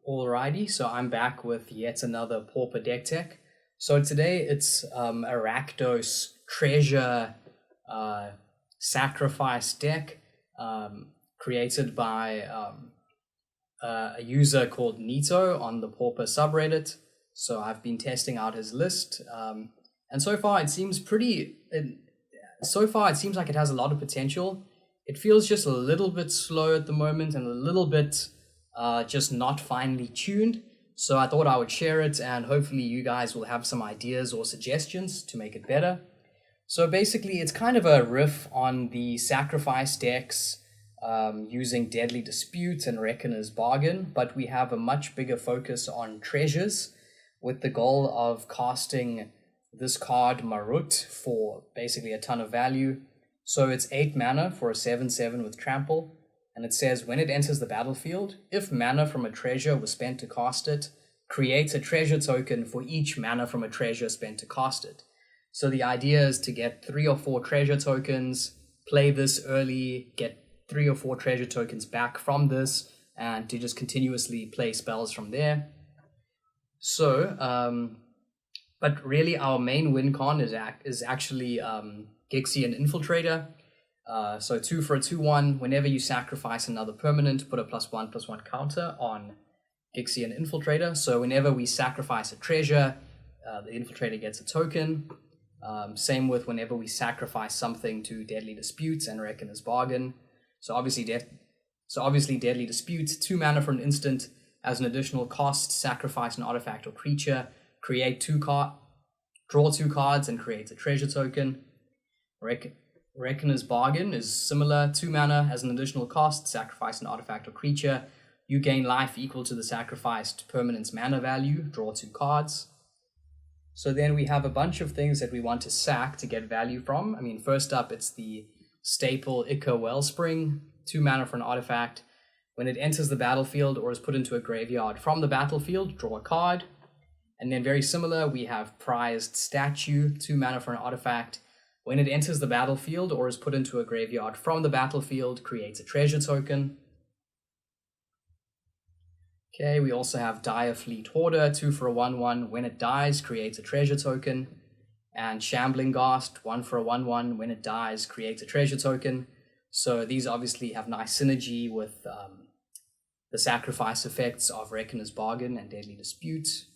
Alrighty, so I'm back with yet another Pauper deck tech. So today it's a Rakdos treasure sacrifice deck created by a user called Nito on the Pauper subreddit. So I've been testing out his list, and so far it seems like it has a lot of potential. It feels just a little bit slow at the moment and a little bit just not finely tuned. So I thought I would share it, and hopefully you guys will have some ideas or suggestions to make it better. So basically it's kind of a riff on the sacrifice decks using Deadly Dispute and Reckoner's Bargain, but we have a much bigger focus on treasures with the goal of casting this card Marut for basically a ton of value. So it's 8 mana for a 7/7 with trample. And it says when it enters the battlefield, if mana from a treasure was spent to cast it, create a treasure token for each mana from a treasure spent to cast it. So the idea is to get 3 or 4 treasure tokens, play this early, get 3 or 4 treasure tokens back from this, and to just continuously play spells from there. So, but really our main win con is actually Gixian Infiltrator. So 2 for a 2/1, whenever you sacrifice another permanent, put a +1/+1 counter on Gixian Infiltrator. So whenever we sacrifice a treasure, the Infiltrator gets a token. Same with whenever we sacrifice something to Deadly Disputes and Reckoner's Bargain. So obviously Deadly Dispute, 2 mana for an instant, as an additional cost, sacrifice an artifact or creature, draw 2 cards and create a treasure token. Reckoner's Bargain is similar, 2 mana as an additional cost, sacrifice an artifact or creature. You gain life equal to the sacrificed permanent's mana value, draw 2 cards. So then we have a bunch of things that we want to sack to get value from. I mean, first up, it's the staple Ica Wellspring, 2 mana for an artifact. When it enters the battlefield or is put into a graveyard from the battlefield, draw a card. And then very similar, we have Prized Statue, 2 mana for an artifact. When it enters the battlefield or is put into a graveyard from the battlefield, creates a treasure token. Okay, we also have Dire Fleet Hoarder, 2 for a 1/1. When it dies, creates a treasure token. And Shambling Ghast, 1 for a 1/1. When it dies, creates a treasure token. So these obviously have nice synergy with the sacrifice effects of Reckoner's Bargain and Deadly Dispute.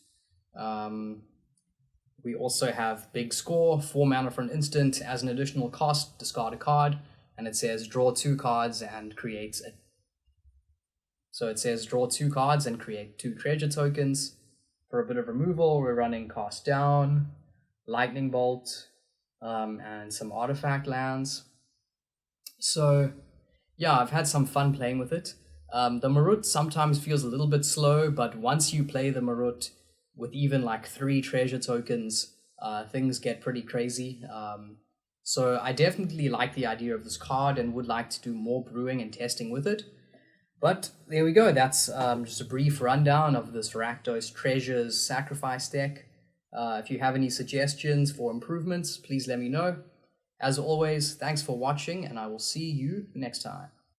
We also have Big Score, 4 mana for an instant. As an additional cost, discard a card. And it says draw 2 cards and create a... So it says draw 2 cards and create 2 treasure tokens. For a bit of removal, we're running Cast Down, Lightning Bolt, and some artifact lands. So yeah, I've had some fun playing with it. The Marut sometimes feels a little bit slow, but once you play the Marut with even like 3 treasure tokens, things get pretty crazy. So I definitely like the idea of this card and would like to do more brewing and testing with it. But there we go, that's just a brief rundown of this Rakdos Treasures Sacrifice deck. If you have any suggestions for improvements, please let me know. As always, thanks for watching, and I will see you next time.